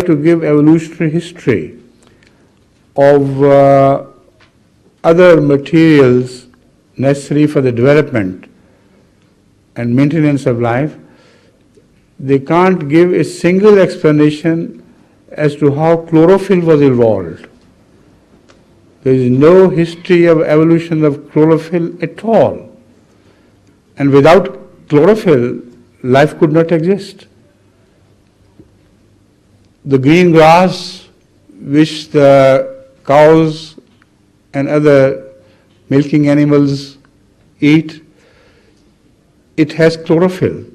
to give evolutionary history of other materials necessary for the development and maintenance of life, they can't give a single explanation as to how chlorophyll was evolved. There is no history of evolution of chlorophyll at all. And without chlorophyll, life could not exist. The green grass which the cows and other milking animals eat, it has chlorophyll.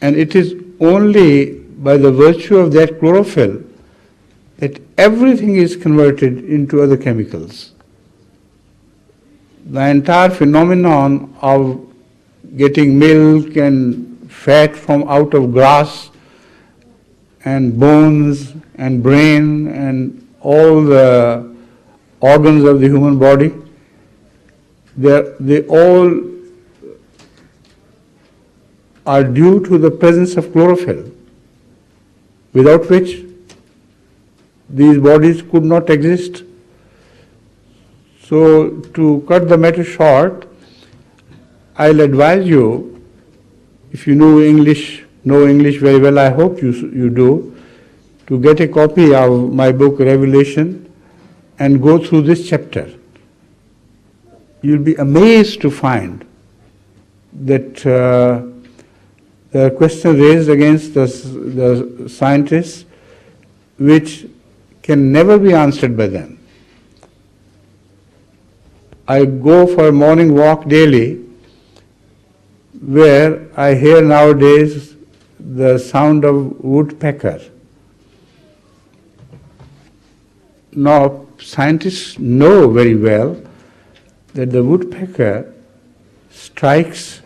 And it is only by the virtue of that chlorophyll that everything is converted into other chemicals. The entire phenomenon of getting milk and fat from out of grass and bones and brain and all the organs of the human body, they all are due to the presence of chlorophyll, without which these bodies could not exist. So, to cut the matter short, I'll advise you, if you know English very well, I hope you do, to get a copy of my book Revelation and go through this chapter. You'll be amazed to find that there are questions raised against the scientists which can never be answered by them. I go for a morning walk daily where I hear nowadays the sound of woodpecker. Now, scientists know very well that the woodpecker strikes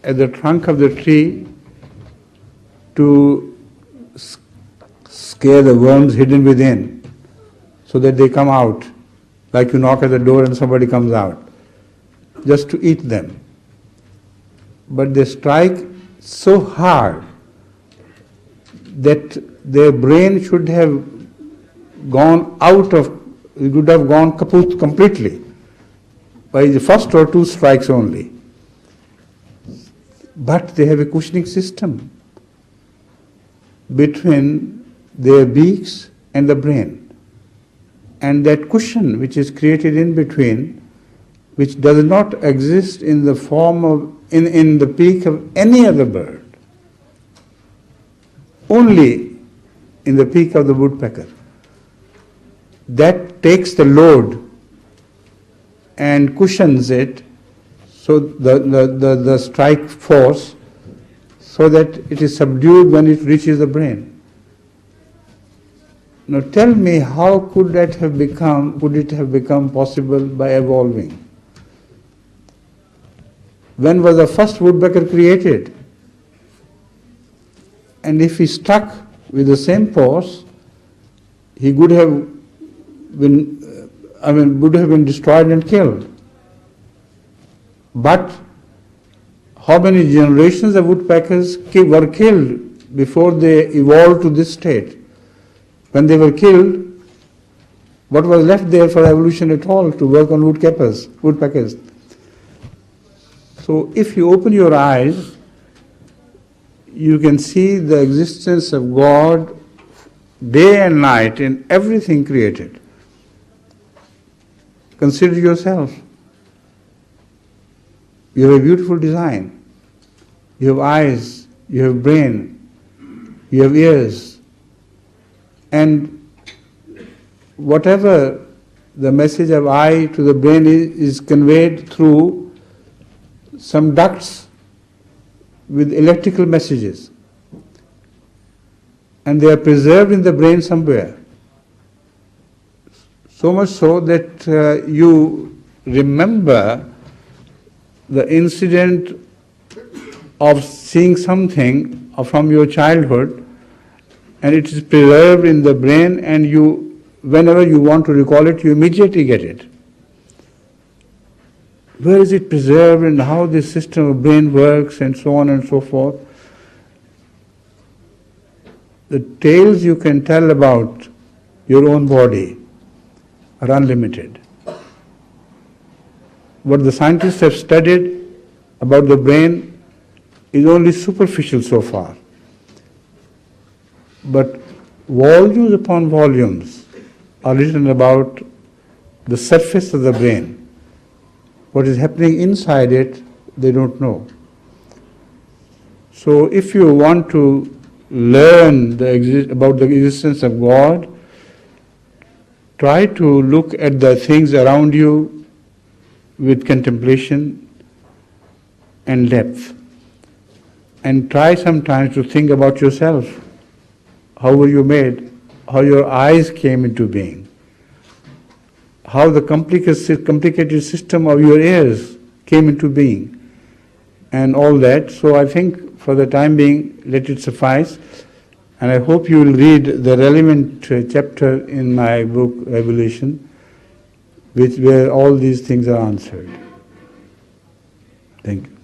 at the trunk of the tree to scare the worms hidden within so that they come out, like you knock at the door and somebody comes out, just to eat them. But they strike so hard that their brain should have gone out of, it would have gone kaput completely by the first or two strikes only. But they have a cushioning system between their beaks and the brain. And that cushion which is created in between, which does not exist in the form of, in the beak of any other bird, only in the beak of the woodpecker. That takes the load and cushions it, so the strike force, so that it is subdued when it reaches the brain. Now tell me, how could it have become possible by evolving? When was the first woodpecker created? And if he stuck with the same force, he would have been destroyed and killed. But how many generations of woodpeckers were killed before they evolved to this state? When they were killed, what was left there for evolution at all to work on woodpeckers? So if you open your eyes, you can see the existence of God day and night in everything created. Consider yourself. You have a beautiful design. You have eyes, you have brain, you have ears. And whatever the message of eye to the brain is conveyed through some ducts with electrical messages. And they are preserved in the brain somewhere. So much so that you remember the incident of seeing something from your childhood, and it is preserved in the brain, and you, whenever you want to recall it, you immediately get it. Where is it preserved and how this system of brain works and so on and so forth? the tales you can tell about your own body are unlimited. What the scientists have studied about the brain is only superficial so far. But volumes upon volumes are written about the surface of the brain. What is happening inside it, they don't know. So if you want to learn about the existence of God, try to look at the things around you with contemplation and depth. And try sometimes to think about yourself. How were you made? How your eyes came into being? How the complicated system of your ears came into being? And all that. So I think for the time being, let it suffice. And I hope you will read the relevant chapter in my book, Revelation, where all these things are answered. Thank you.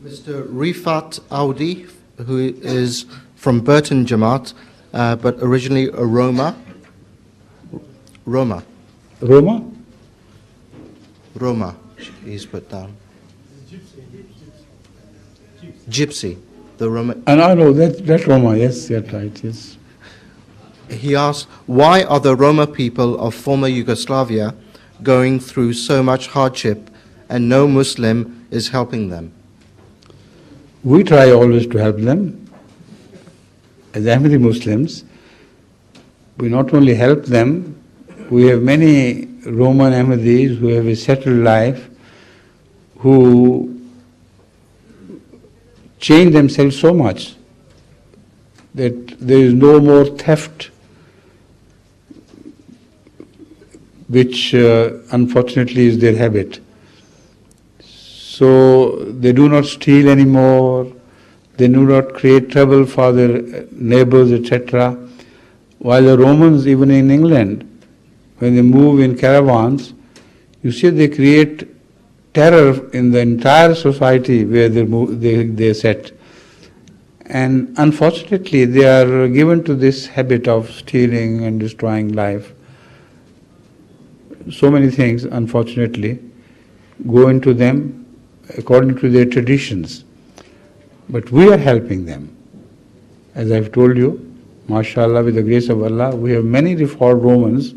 Mr. Rifat Audi, who is from Burton Jamaat, but originally a Roma. Roma, he's put down. Gypsy, the Roma. And I know that Roma, yes, that's right, yes. He asked, why are the Roma people of former Yugoslavia going through so much hardship and no Muslim is helping them? We try always to help them. As Ahmadi Muslims, we not only help them, we have many Roman Ahmadis who have a settled life, who change themselves so much that there is no more theft, which unfortunately is their habit. So they do not steal anymore, they do not create trouble for their neighbors, etc. While the Romans, even in England, when they move in caravans, you see they create terror in the entire society where they set. And unfortunately, they are given to this habit of stealing and destroying life. So many things, unfortunately, go into them according to their traditions. But we are helping them. As I've told you, mashallah, with the grace of Allah, we have many reformed Romans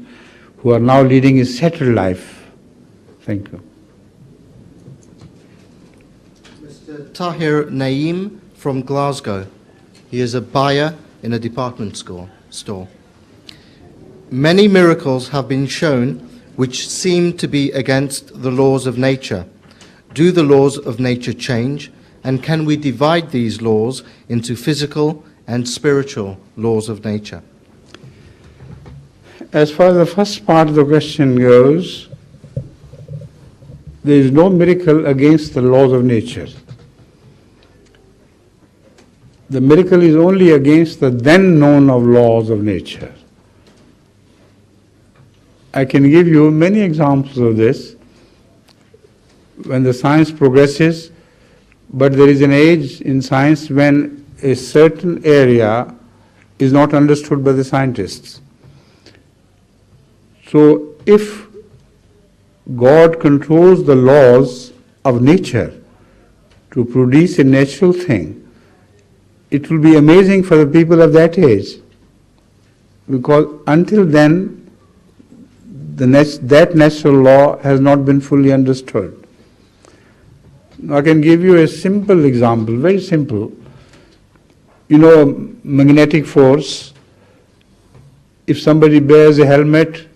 who are now leading a settled life. Thank you. Mr. Tahir Naeem from Glasgow. He is a buyer in a department store. Many miracles have been shown which seem to be against the laws of nature. Do the laws of nature change? And can we divide these laws into physical and spiritual laws of nature? As far as the first part of the question goes, there is no miracle against the laws of nature. The miracle is only against the then known of laws of nature. I can give you many examples of this. When the science progresses, but there is an age in science when a certain area is not understood by the scientists. So if God controls the laws of nature to produce a natural thing, it will be amazing for the people of that age. Because until then, that natural law has not been fully understood. Now I can give you a simple example, very simple. You know, magnetic force. If somebody bears a helmet,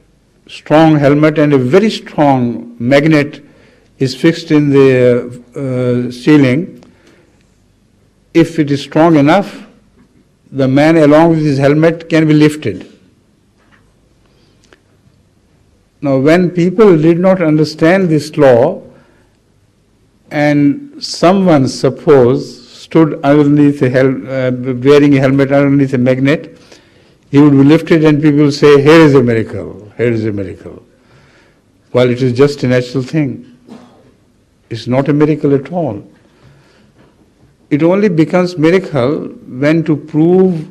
strong helmet, and a very strong magnet is fixed in the ceiling, if it is strong enough, the man along with his helmet can be lifted. Now when people did not understand this law, and someone, suppose, stood underneath wearing a helmet underneath a magnet, he would be lifted and people would say, here is a miracle, here is a miracle. While it is just a natural thing. It's not a miracle at all. It only becomes miracle when to prove